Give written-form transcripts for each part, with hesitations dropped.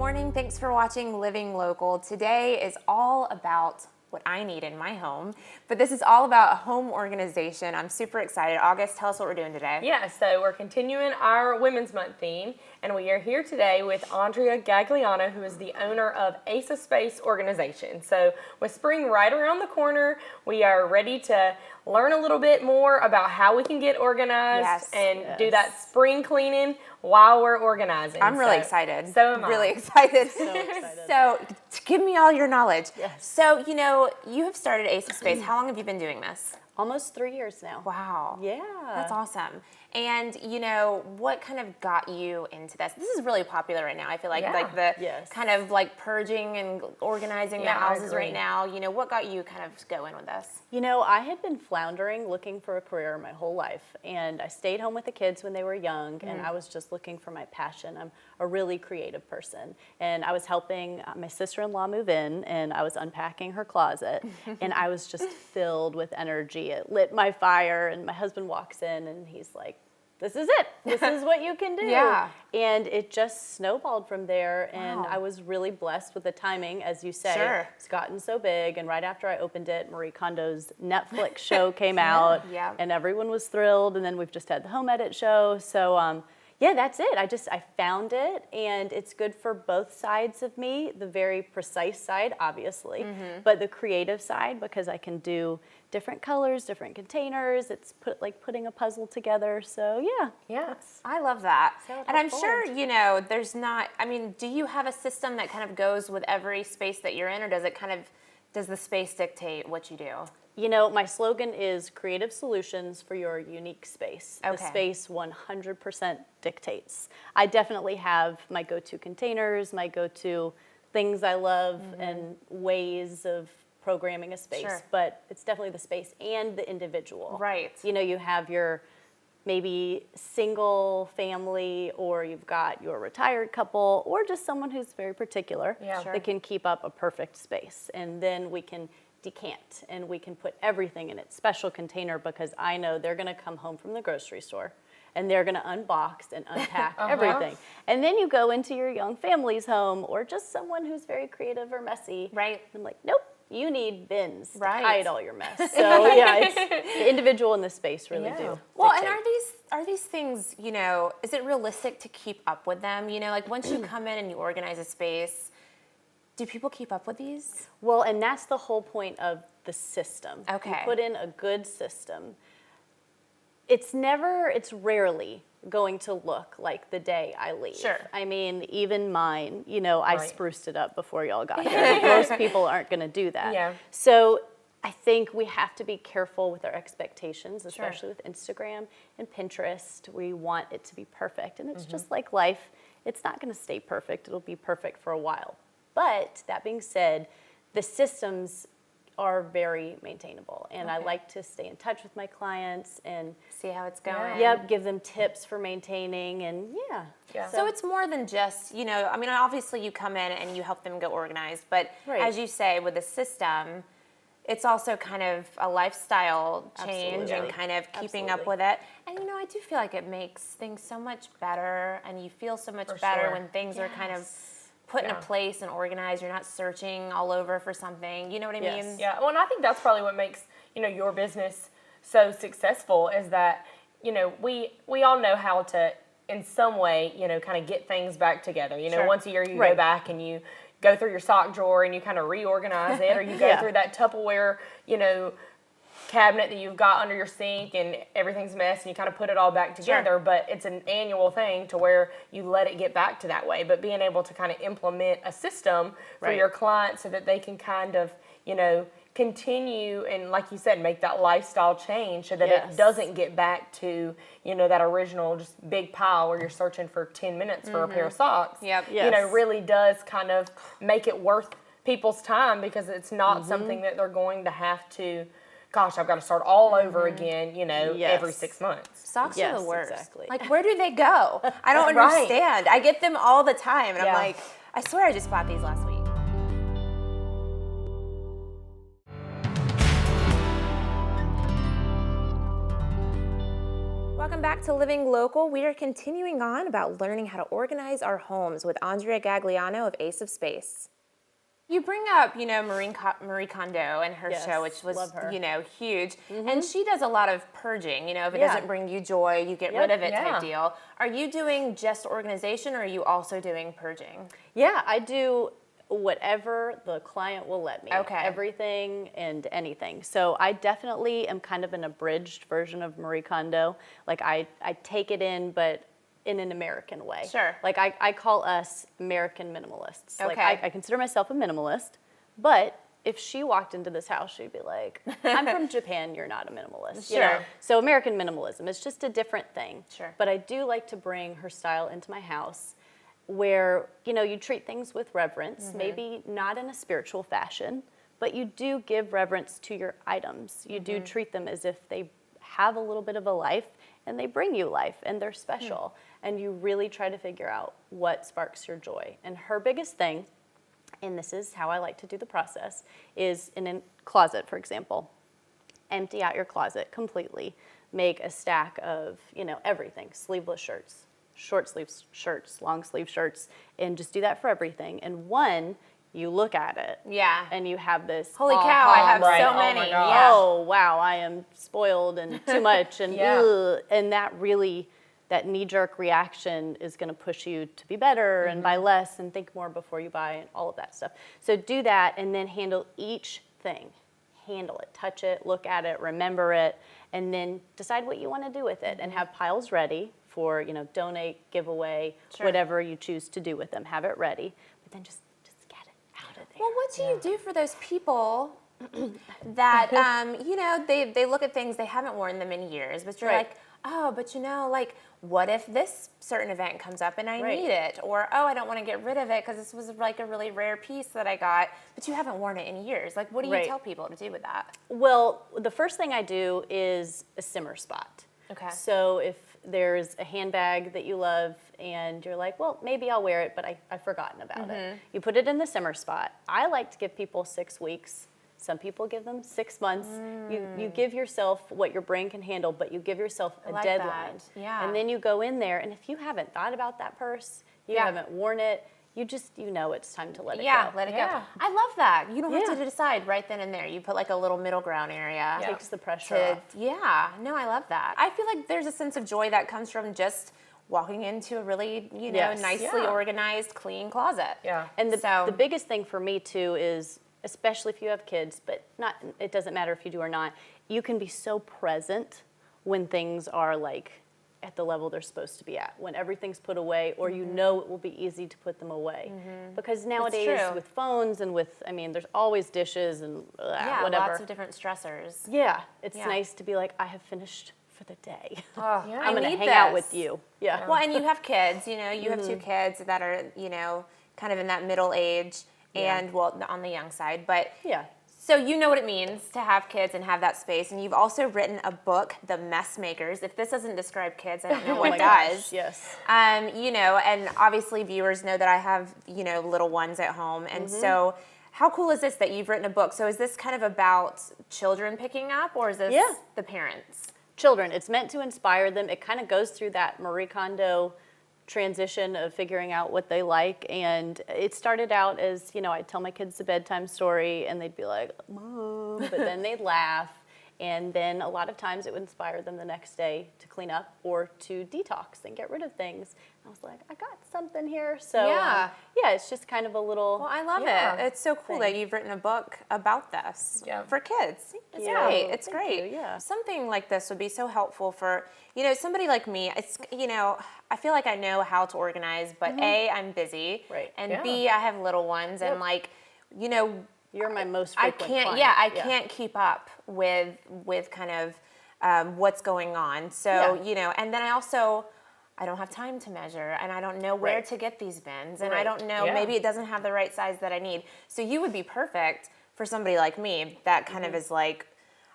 morning. Thanks for watching Living Local. Today is all about what I need in my home, but this is all about home organization. I'm super excited. August, tell us what we're doing today. Yeah, so we're continuing our Women's Month theme, and we are here today with Andrea Gagliano, who is the owner of Ace of Space organization. So with spring right around the corner, we are ready to learn a little bit more about how we can get organized do that spring cleaning while we're organizing. I'm really excited. So am I. Really excited. So excited. So give me all your knowledge. Yes. So, you have started Ace of Space. How long have you been doing this? Almost 3 years now. Wow. Yeah. That's awesome. And, what kind of got you into this? This is really popular right now. I feel like the kind of like purging and organizing the houses right now. What got you kind of going with this? I had been floundering looking for a career my whole life, and I stayed home with the kids when they were young, and I was just looking for my passion. I'm a really creative person, and I was helping my sister-in-law move in, and I was unpacking her closet, and I was just filled with energy. It lit my fire, and my husband walks in, and he's like, "This is it. This is what you can do." Yeah. And it just snowballed from there. And Wow. I was really blessed with the timing, as you say. Sure. It's gotten so big. And right after I opened it, Marie Kondo's Netflix show came out. Yeah. And everyone was thrilled. And then we've just had the Home Edit show. So, that's it. I found it, and it's good for both sides of me, the very precise side, obviously, but the creative side, because I can do different colors, different containers. It's like putting a puzzle together. So, yeah. Yes. I love that. So And I'm forward. sure, there's not, do you have a system that kind of goes with every space that you're in, or does the space dictate what you do? My slogan is creative solutions for your unique space. Okay. The space 100% dictates. I definitely have my go-to containers, my go-to things I love, and ways of programming a space. Sure. But it's definitely the space and the individual. Right. You have your maybe single family, or you've got your retired couple, or just someone who's very particular that can keep up a perfect space. And then we can decant, and we can put everything in its special container, because I know they're going to come home from the grocery store and they're going to unbox and unpack everything. And then you go into your young family's home, or just someone who's very creative or messy. Right. I'm like, nope, you need bins to Right. hide all your mess. So it's the individual and the space really do. Well, dictate. and are these things, is it realistic to keep up with them? Like once you come in and you organize a space, do people keep up with these? Well, and that's the whole point of the system. Okay. You put in a good system. It's rarely going to look like the day I leave. Sure. Even mine, I Right. spruced it up before y'all got here. Most people aren't going to do that. Yeah. So I think we have to be careful with our expectations, especially with Instagram and Pinterest. We want it to be perfect. And it's just like life. It's not going to stay perfect. It'll be perfect for a while. But that being said, the systems are very maintainable. And I like to stay in touch with my clients and See how it's going? give them tips for maintaining, and Yeah. So it's more than just, obviously you come in and you help them get organized, but Right. as you say, with the system, it's also kind of a lifestyle change and Absolutely. kind of keeping up Absolutely. with it. And, I do feel like it makes things so much better, and you feel so much For better sure. when things are kind of put in a place and organized. You're not searching all over for something. You know what I Yes. mean? Yeah, well, and I think that's probably what makes, your business so successful, is that, we all know how to, in some way, kind of get things back together. Sure. Once a year you go Right. back and you go through your sock drawer and you kind of reorganize it, or you go Yeah. through that Tupperware, cabinet that you've got under your sink and everything's a mess, and you kind of put it all back together. Sure. But it's an annual thing to where you let it get back to that way. But being able to kind of implement a system for Right. your clients so that they can kind of, continue and, like you said, make that lifestyle change so that Yes. it doesn't get back to, that original just big pile where you're searching for 10 minutes for a pair of socks. Yep. Yes. Really does kind of make it worth people's time, because it's not something that they're going to have to, gosh, I've got to start all over again, Yes. every 6 months. Socks are Yes, the worst. exactly. Like, where do they go? I don't Right. understand. I get them all the time, and I'm Yeah. like, I swear I just bought these last week. Welcome back to Living Local. We are continuing on about learning how to organize our homes with Andrea Gagliano of Ace of Space. You bring up, Marie Kondo and her show, which was, huge. And she does a lot of purging. If it doesn't bring you joy, you get rid of it type deal. Are you doing just organization, or are you also doing purging? Yeah, I do whatever the client will let me. Okay. Everything and anything. So I definitely am kind of an abridged version of Marie Kondo. Like I take it in, but in an American way. Sure. Like I call us American minimalists. Okay. Like I consider myself a minimalist, but if she walked into this house, she'd be like, I'm from Japan, you're not a minimalist. Sure. So American minimalism is just a different thing. Sure. But I do like to bring her style into my house where, you treat things with reverence, maybe not in a spiritual fashion, but you do give reverence to your items. You do treat them as if they have a little bit of a life, and they bring you life, and they're special. And you really try to figure out what sparks your joy. And her biggest thing, and this is how I like to do the process, is in a closet, for example. Empty out your closet completely. Make a stack of, everything. Sleeveless shirts, short sleeve shirts, long sleeve shirts, and just do that for everything. And you look at it. Yeah. And you have this, holy cow, I have so many. Oh, wow, I am spoiled and too much. And and that knee-jerk reaction is going to push you to be better and buy less and think more before you buy and all of that stuff. So do that, and then handle each thing. Handle it, touch it, look at it, remember it, and then decide what you want to do with it and have piles ready for, donate, give away, whatever you choose to do with them. Have it ready, but then just get it out of there. Well, what do you do for those people that, they look at things, they haven't worn them in years, but you're like, oh, but what if this certain event comes up and I need it? Or, oh, I don't want to get rid of it because this was like a really rare piece that I got, but you haven't worn it in years. Like, what do you tell people to do with that? Well, the first thing I do is a simmer spot. Okay. So if there's a handbag that you love and you're like, well, maybe I'll wear it, but I've forgotten about it. You put it in the simmer spot. I like to give people 6 weeks. Some people give them 6 months. You give yourself what your brain can handle, but you give yourself a deadline. Yeah. And then you go in there, and if you haven't thought about that purse, you haven't worn it, you know it's time to let it go. Yeah, let it go. I love that. You don't have to decide right then and there. You put like a little middle ground area. Takes the pressure off. Yeah, no, I love that. I feel like there's a sense of joy that comes from just walking into a really, nicely organized, clean closet. Yeah. And the biggest thing for me too is, especially if you have kids, but it doesn't matter if you do or not, you can be so present when things are like at the level they're supposed to be at, when everything's put away, or it will be easy to put them away. Because nowadays with phones and there's always dishes and whatever. Lots of different stressors. Yeah, it's nice to be like, I have finished for the day. I'm going to hang out with you. Yeah. Well, and you have kids, you have 2 kids that are, kind of in that middle age. And on the young side, but so you know what it means to have kids and have that space. And you've also written a book, The Mess Makers. If this doesn't describe kids, I don't know what does. Yes. And obviously viewers know that I have, little ones at home. And so how cool is this that you've written a book? So is this kind of about children picking up, or is this the parents? Children. It's meant to inspire them. It kind of goes through that Marie Kondo transition of figuring out what they like, and it started out as I'd tell my kids a bedtime story and they'd be like, Mom, but then they'd laugh, and then a lot of times it would inspire them the next day to clean up or to detox and get rid of things. And I was like, I got something here. So it's just kind of a little. Well, I love it. It's so cool that you've written a book about this for kids. It's great. It's great. Yeah. Something like this would be so helpful for somebody like me. It's I feel like I know how to organize, but A, I'm busy, and B, I have little ones, and you're my most frequent client. I can't keep up with kind of what's going on. So, and then I don't have time to measure, and I don't know where to get these bins, and I don't know, maybe it doesn't have the right size that I need. So you would be perfect for somebody like me that kind of is like,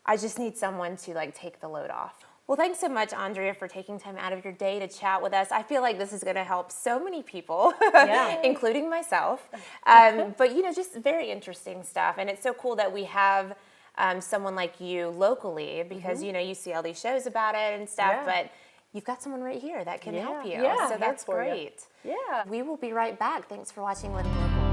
I just need someone to take the load off. Well, thanks so much, Andrea, for taking time out of your day to chat with us. I feel like this is going to help so many people, including myself. But, just very interesting stuff. And it's so cool that we have someone like you locally because, you see all these shows about it and stuff. But, you've got someone right here that can help you. Yeah, so that's great. Yeah. We will be right back. Thanks for watching Living Local.